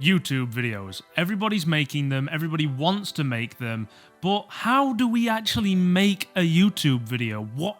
YouTube videos. Everybody's making them, everybody wants to make them, but how do we actually make a YouTube video? What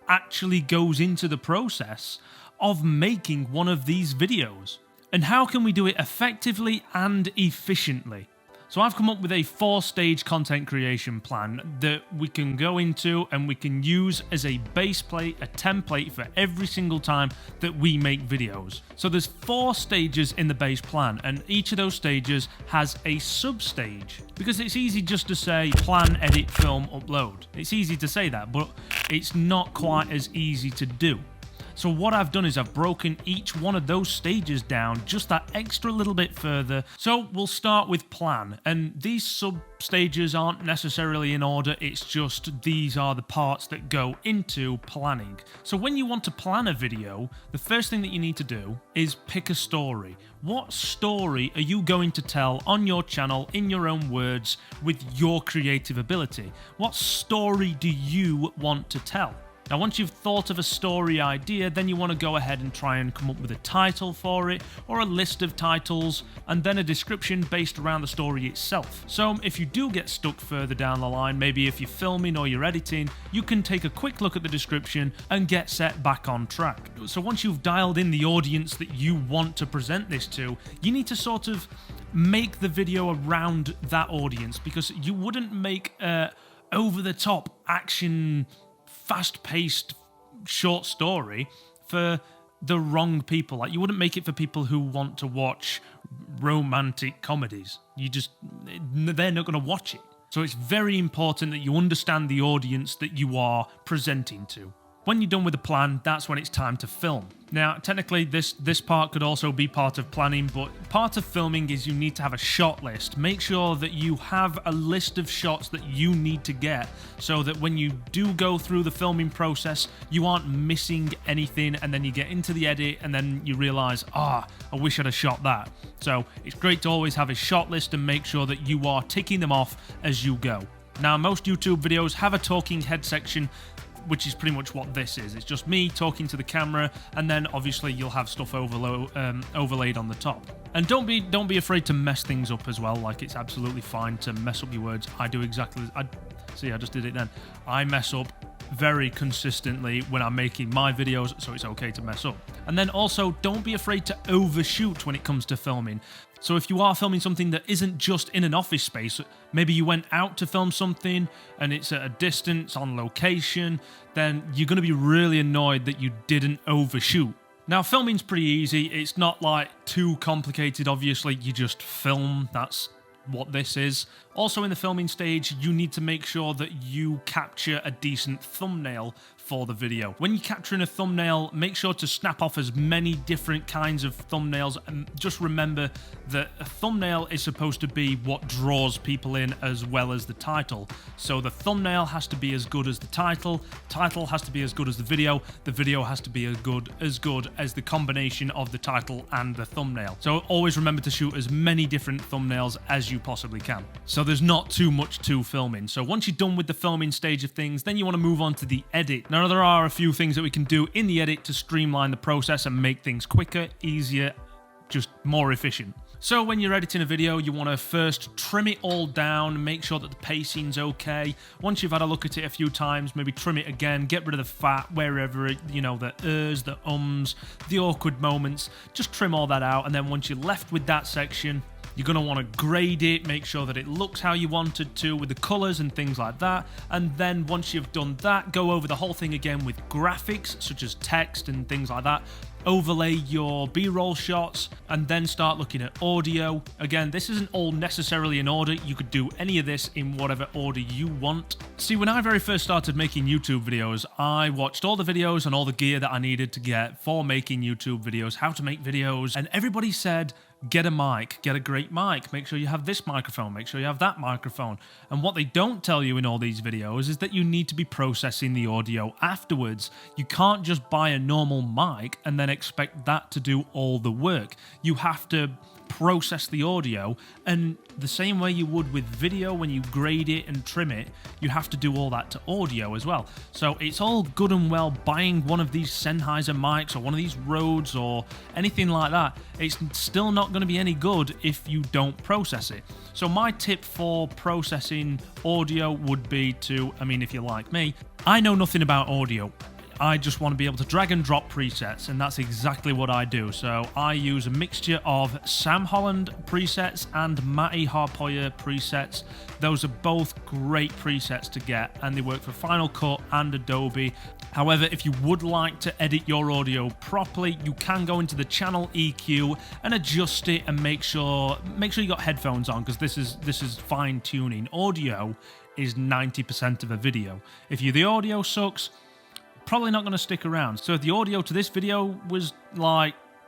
actually goes into the process of making one of these videos? And how can we do it effectively and efficiently? So I've come up with a 4-stage content creation plan that we can go into and we can use as a base plate, a template for every single time that we make videos. So there's 4 stages in the base plan, and each of those stages has a sub-stage. Because it's easy just to say plan, edit, film, upload. It's easy to say that, but it's not quite as easy to do. So what I've done is I've broken each one of those stages down just that extra little bit further. So we'll start with plan, and these sub-stages aren't necessarily in order, it's just these are the parts that go into planning. So when you want to plan a video, the first thing that you need to do is pick a story. What story are you going to tell on your channel in your own words with your creative ability? What story do you want to tell? Now, once you've thought of a story idea, then you want to go ahead and try and come up with a title for it, or a list of titles, and then a description based around the story itself. So if you do get stuck further down the line, maybe if you're filming or you're editing, you can take a quick look at the description and get set back on track. So once you've dialed in the audience that you want to present this to, you need to sort of make the video around that audience, because you wouldn't make over-the-top action fast-paced short story for the wrong people. Like, you wouldn't make it for people who want to watch romantic comedies. They're not going to watch it. So it's very important that you understand the audience that you are presenting to. When you're done with the plan, that's when it's time to film. Now, technically, this part could also be part of planning, but part of filming is you need to have a shot list. Make sure that you have a list of shots that you need to get, so that when you do go through the filming process, you aren't missing anything, and then you get into the edit, and then you realize, I wish I'd have shot that. So it's great to always have a shot list and make sure that you are ticking them off as you go. Now, most YouTube videos have a talking head section, which is pretty much what this is. It's just me talking to the camera, and then obviously you'll have stuff overlaid on the top. And don't be afraid to mess things up as well. Like, it's absolutely fine to mess up your words. I do exactly. See, I just did it then. I mess up very consistently when I'm making my videos, so it's okay to mess up. And then also, don't be afraid to overshoot when it comes to filming. So if you are filming something that isn't just in an office space, maybe you went out to film something and it's at a distance on location, then you're going to be really annoyed that you didn't overshoot. Now, filming's pretty easy. It's not like too complicated, obviously. You just film. That's what this is. Also, in the filming stage, you need to make sure that you capture a decent thumbnail for the video. When you're capturing a thumbnail, make sure to snap off as many different kinds of thumbnails, and just remember that a thumbnail is supposed to be what draws people in as well as the title. So the thumbnail has to be as good as the title has to be as good as the video has to be as good as the combination of the title and the thumbnail. So always remember to shoot as many different thumbnails as you possibly can. So there's not too much to filming. So once you're done with the filming stage of things, then you want to move on to the edit. Now, there are a few things that we can do in the edit to streamline the process and make things quicker, easier, just more efficient. So when you're editing a video, you want to first trim it all down, make sure that the pacing's okay. Once you've had a look at it a few times, maybe trim it again, get rid of the fat wherever, the ers, the ums, the awkward moments. Just trim all that out, and then once you're left with that section, you're going to want to grade it, make sure that it looks how you want it to with the colors and things like that. And then once you've done that, go over the whole thing again with graphics, such as text and things like that. Overlay your B-roll shots, and then start looking at audio. Again, this isn't all necessarily in order. You could do any of this in whatever order you want. See, when I very first started making YouTube videos, I watched all the videos and all the gear that I needed to get for making YouTube videos, how to make videos, and everybody said, get a mic, get a great mic, make sure you have this microphone, make sure you have that microphone. And what they don't tell you in all these videos is that you need to be processing the audio afterwards. You can't just buy a normal mic and then expect that to do all the work. You have to process the audio, and the same way you would with video when you grade it and trim it, you have to do all that to audio as well. So it's all good and well buying one of these Sennheiser mics or one of these Rhodes or anything like that. It's still not going to be any good if you don't process it. So my tip for processing audio would be to, I mean, if you're like me, I know nothing about audio. I just want to be able to drag and drop presets, and that's exactly what I do. So I use a mixture of Sam Holland presets and Matty Harpoyer presets. Those are both great presets to get, and they work for Final Cut and Adobe. However, if you would like to edit your audio properly, you can go into the channel EQ and adjust it and make sure you got headphones on, because this is fine tuning. Audio is 90% of a video. If the audio sucks, probably not going to stick around. So if the audio to this video was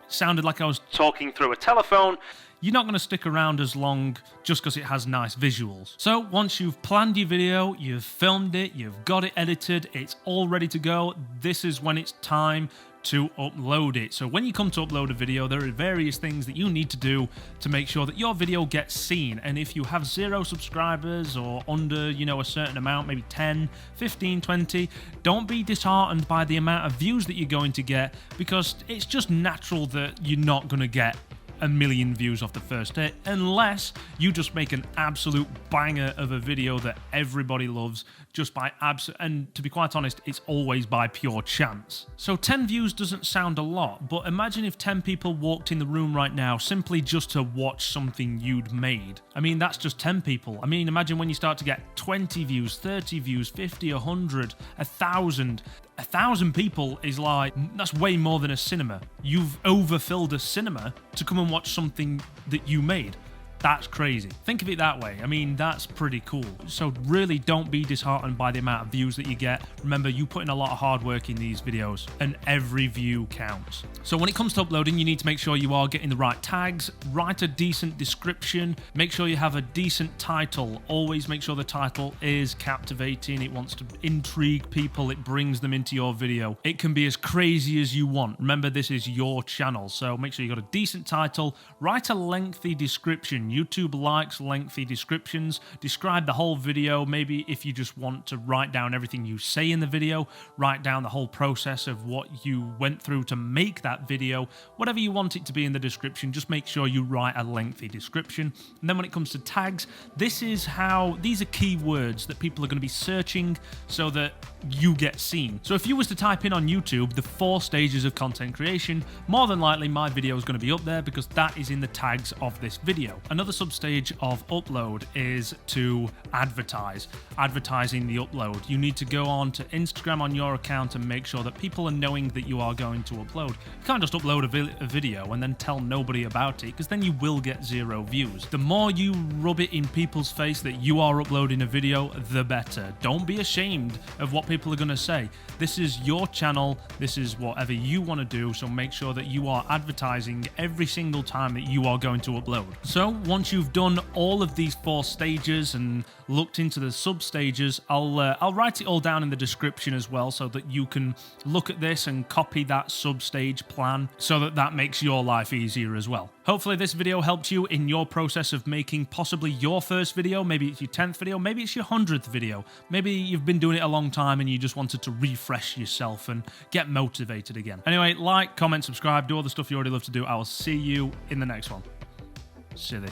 sounded like I was talking through a telephone, you're not going to stick around as long just because it has nice visuals. So once you've planned your video, you've filmed it, you've got it edited, it's all ready to go, this is when it's time to upload it. So when you come to upload a video, there are various things that you need to do to make sure that your video gets seen. And if you have 0 subscribers or under, a certain amount, maybe 10, 15, 20, don't be disheartened by the amount of views that you're going to get, because it's just natural that you're not going to get 1 million views off the first hit, unless you just make an absolute banger of a video that everybody loves just by and to be quite honest, it's always by pure chance. So 10 views doesn't sound a lot, but imagine if 10 people walked in the room right now simply just to watch something you'd made. I mean, that's just 10 people. I mean, imagine when you start to get 20 views, 30 views, 50, 100, 1,000. 1,000 people is that's way more than a cinema. You've overfilled a cinema to come and watch something that you made. That's crazy. Think of it that way. I mean, that's pretty cool. So really don't be disheartened by the amount of views that you get. Remember, you put in a lot of hard work in these videos, and every view counts. So when it comes to uploading, you need to make sure you are getting the right tags, write a decent description, make sure you have a decent title. Always make sure the title is captivating. It wants to intrigue people. It brings them into your video. It can be as crazy as you want. Remember, this is your channel, so make sure you got a decent title, write a lengthy description. YouTube likes lengthy descriptions. Describe the whole video. Maybe if you just want to write down everything you say in the video, write down the whole process of what you went through to make that video. Whatever you want it to be in the description, just make sure you write a lengthy description. And then when it comes to tags, these are keywords that people are going to be searching so that you get seen. So if you was to type in on YouTube the 4 stages of content creation, more than likely my video is going to be up there because that is in the tags of this video. Another substage of upload is to advertising the upload. You need to go on to Instagram on your account and make sure that people are knowing that you are going to upload. You can't just upload a video and then tell nobody about it, because then you will get 0 views. The more you rub it in people's face that you are uploading a video, the better. Don't be ashamed of what people are going to say. This is your channel. This is whatever you want to do, so make sure that you are advertising every single time that you are going to upload. So once you've done all of these 4 stages and looked into the sub stages, I'll write it all down in the description as well, so that you can look at this and copy that sub stage plan, so that makes your life easier as well. Hopefully this video helped you in your process of making possibly your first video. Maybe it's your 10th video, maybe it's your 100th video. Maybe you've been doing it a long time and you just wanted to refresh yourself and get motivated again. Anyway, like, comment, subscribe, do all the stuff you already love to do. I will see you in the next one. Silly.